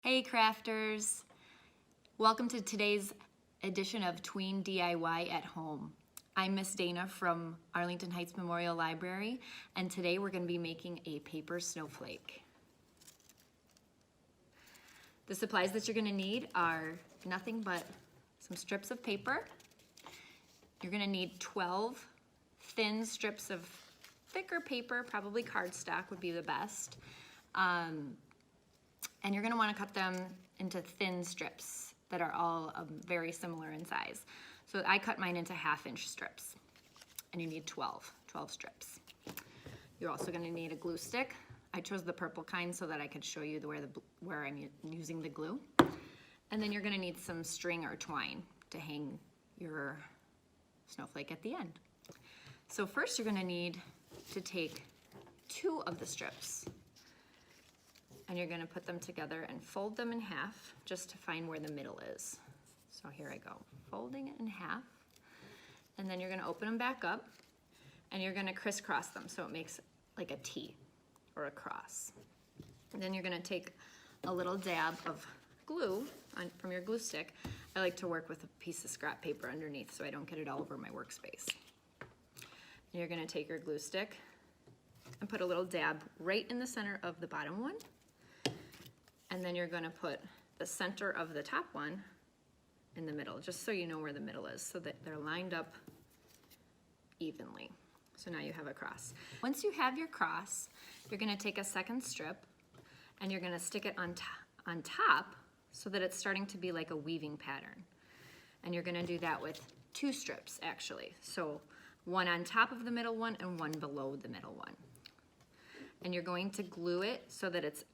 Hey crafters! Welcome to today's edition of Tween DIY at Home. I'm Miss Dana from Arlington Heights Memorial Library, and today we're going to be making a paper snowflake. The supplies that you're going to need are nothing but some strips of paper. You're going to need 12 thin strips of thicker paper, probably cardstock would be the best. And you're going to want to cut them into thin strips that are all very similar in size. So I cut mine into 1/2-inch strips, and you need 12 strips. You're also going to need a glue stick. I chose the purple kind so that I could show you where I'm using the glue. And then you're going to need some string or twine to hang your snowflake at the end. So first you're going to need to take 2 of the strips, and you're going to put them together and fold them in half just to find where the middle is. So here I go, folding it in half, and then you're going to open them back up and you're going to crisscross them so it makes like a T or a cross. And then you're going to take a little dab of glue from your glue stick. I like to work with a piece of scrap paper underneath so I don't get it all over my workspace. And you're going to take your glue stick and put a little dab right in the center of the bottom one. And then you're going to put the center of the top one in the middle, just so you know where the middle is, so that they're lined up evenly. So now you have a cross. Once you have your cross, you're going to take a second strip and you're going to stick it on top so that it's starting to be like a weaving pattern. And you're going to do that with 2 strips actually. So one on top of the middle one and one below the middle one. And you're going to glue it so that it's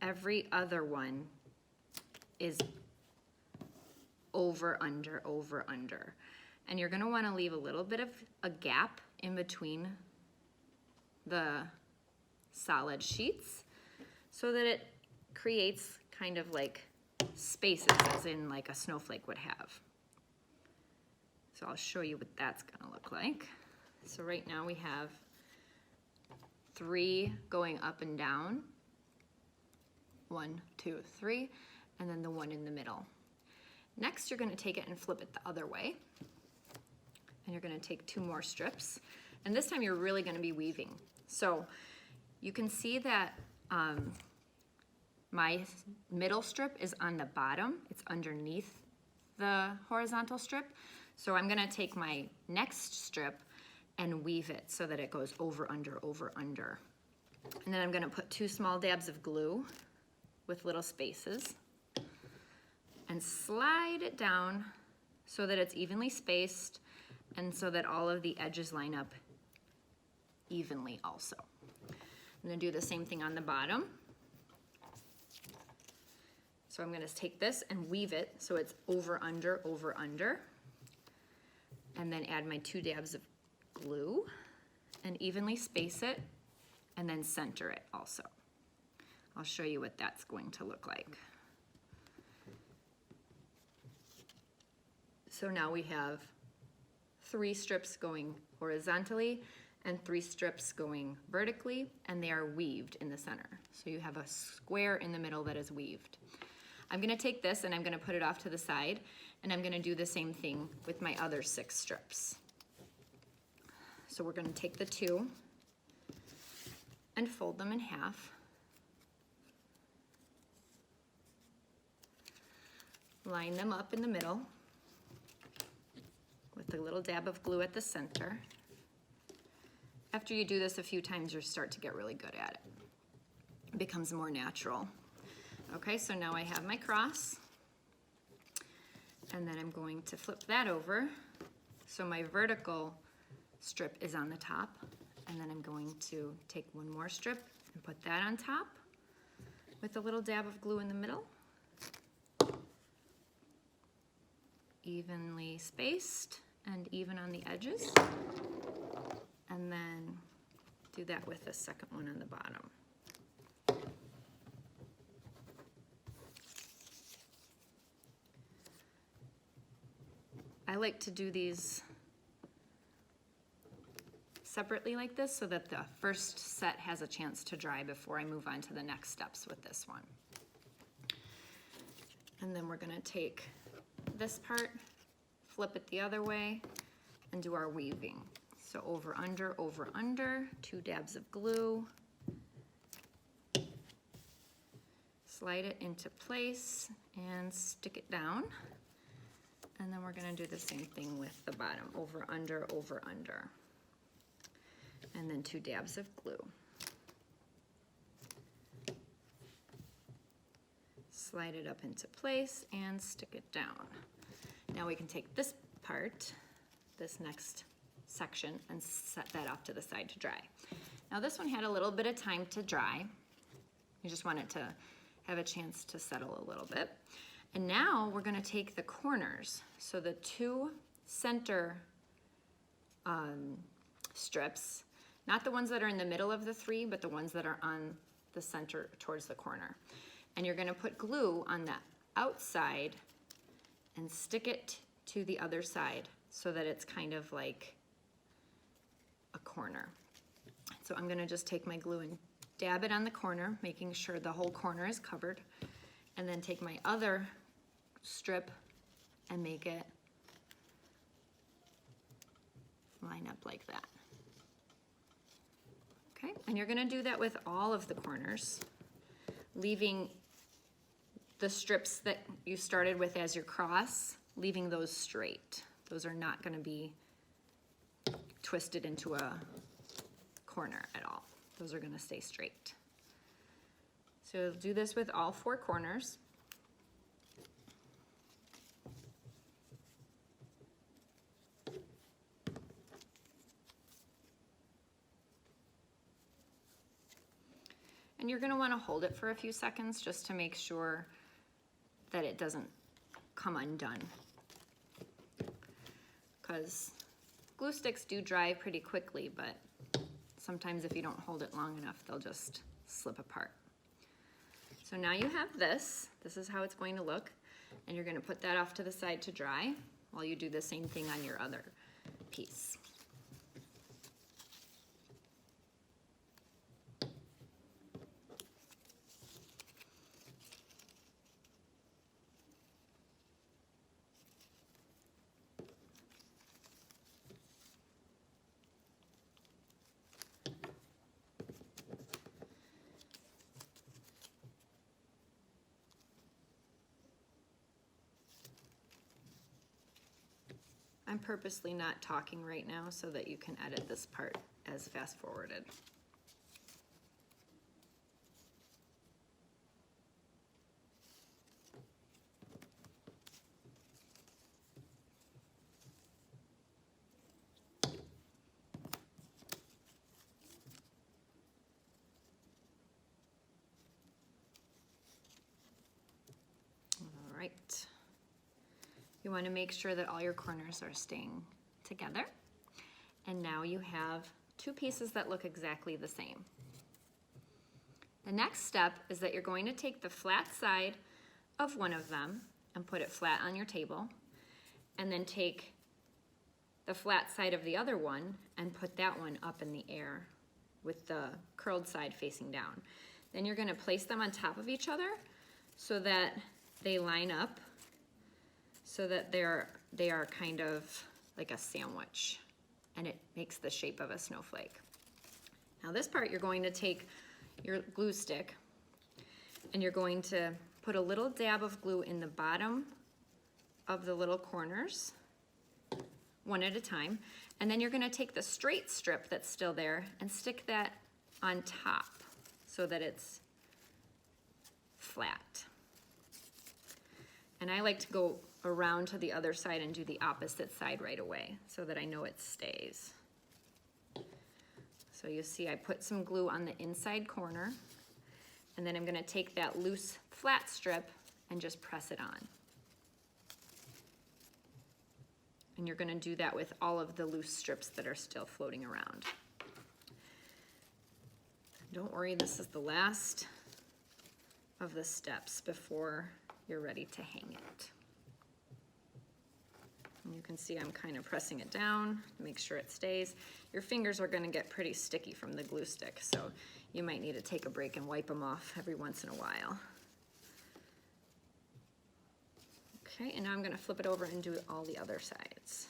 every other one is over, under, over, under. And you're gonna wanna leave a little bit of a gap in between the solid sheets so that it creates kind of like spaces, as in like a snowflake would have. So I'll show you what that's gonna look like. So right now we have 3 going up and down. 1, 2, 3, and then the one in the middle. Next, you're going to take it and flip it the other way. And you're going to take 2 more strips. And this time you're really going to be weaving. So you can see that my middle strip is on the bottom. It's underneath the horizontal strip. So I'm going to take my next strip and weave it so that it goes over, under, over, under. And then I'm going to put 2 small dabs of glue with little spaces and slide it down so that it's evenly spaced and so that all of the edges line up evenly also. I'm going to do the same thing on the bottom. So I'm going to take this and weave it so it's over, under, and then add my 2 dabs of glue and evenly space it and then center it also. I'll show you what that's going to look like. So now we have 3 strips going horizontally and 3 strips going vertically, and they are weaved in the center. So you have a square in the middle that is weaved. I'm going to take this and I'm going to put it off to the side, and I'm going to do the same thing with my other 6 strips. So we're going to take the 2 and fold them in half. Line them up in the middle with a little dab of glue at the center. After you do this a few times, you start to get really good at it. It becomes more natural. Okay, so now I have my cross, and then I'm going to flip that over so my vertical strip is on the top, and then I'm going to take 1 more strip and put that on top with a little dab of glue in the middle. Evenly spaced and even on the edges, and then do that with the second one on the bottom. I like to do these separately like this so that the first set has a chance to dry before I move on to the next steps with this one. And then we're gonna take this part, flip it the other way, and do our weaving. So over, under, 2 dabs of glue. Slide it into place and stick it down. And then we're gonna do the same thing with the bottom, over, under, and then 2 dabs of glue. Slide it up into place and stick it down. Now we can take this part, this next section, and set that off to the side to dry. Now this one had a little bit of time to dry. You just want it to have a chance to settle a little bit. And now we're gonna take the corners, so the 2 center strips, not the ones that are in the middle of the 3, but the ones that are on the center towards the corner. And you're gonna put glue on the outside and stick it to the other side so that it's kind of like a corner. So I'm gonna just take my glue and dab it on the corner, making sure the whole corner is covered, and then take my other strip and make it line up like that. Okay, and you're gonna do that with all of the corners, leaving the strips that you started with as your cross, leaving those straight. Those are not gonna be twisted into a corner at all. Those are gonna stay straight. So do this with all 4 corners. And you're gonna wanna hold it for a few seconds just to make sure that it doesn't come undone. Because glue sticks do dry pretty quickly, but sometimes if you don't hold it long enough, they'll just slip apart. So now you have this. This is how it's going to look. And you're gonna put that off to the side to dry while you do the same thing on your other piece. I'm purposely not talking right now so that you can edit this part as fast forwarded. All right. You want to make sure that all your corners are staying together. And now you have 2 pieces that look exactly the same. The next step is that you're going to take the flat side of one of them and put it flat on your table, and then take the flat side of the other one and put that one up in the air with the curled side facing down. Then you're going to place them on top of each other so that they line up, so that they are kind of like a sandwich, and it makes the shape of a snowflake. Now this part, you're going to take your glue stick and you're going to put a little dab of glue in the bottom of the little corners, one at a time, and then you're gonna take the straight strip that's still there and stick that on top so that it's flat. And I like to go around to the other side and do the opposite side right away so that I know it stays. So you see I put some glue on the inside corner, and then I'm gonna take that loose flat strip and just press it on. And you're gonna do that with all of the loose strips that are still floating around. Don't worry, this is the last of the steps before you're ready to hang it. And you can see I'm kind of pressing it down to make sure it stays. Your fingers are gonna get pretty sticky from the glue stick, so you might need to take a break and wipe them off every once in a while. Okay, and now I'm gonna flip it over and do all the other sides.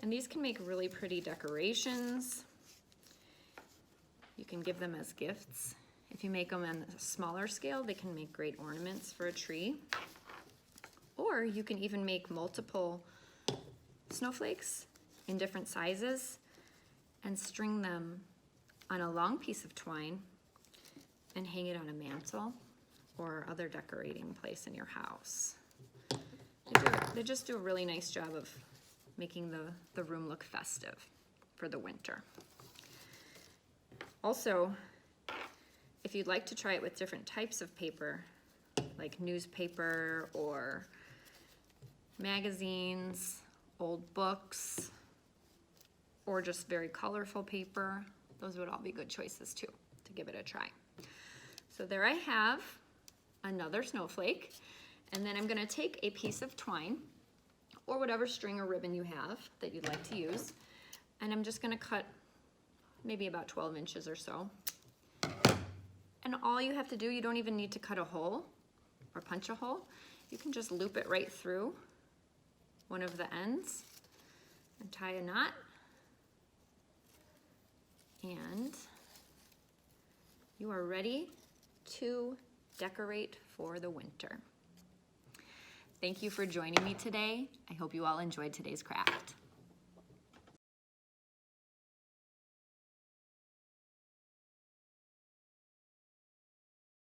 And these can make really pretty decorations. You can give them as gifts. If you make them on a smaller scale, they can make great ornaments for a tree. Or you can even make multiple snowflakes in different sizes and string them on a long piece of twine and hang it on a mantle or other decorating place in your house. They just do a really nice job of making the room look festive for the winter. Also, if you'd like to try it with different types of paper, like newspaper or magazines, old books, or just very colorful paper, those would all be good choices too, to give it a try. So there I have another snowflake, and then I'm gonna take a piece of twine, or whatever string or ribbon you have that you'd like to use, and I'm just gonna cut maybe about 12 inches or so. And all you have to do, you don't even need to cut a hole or punch a hole. You can just loop it right through one of the ends and tie a knot. And you are ready to decorate for the winter. Thank you for joining me today. I hope you all enjoyed today's craft.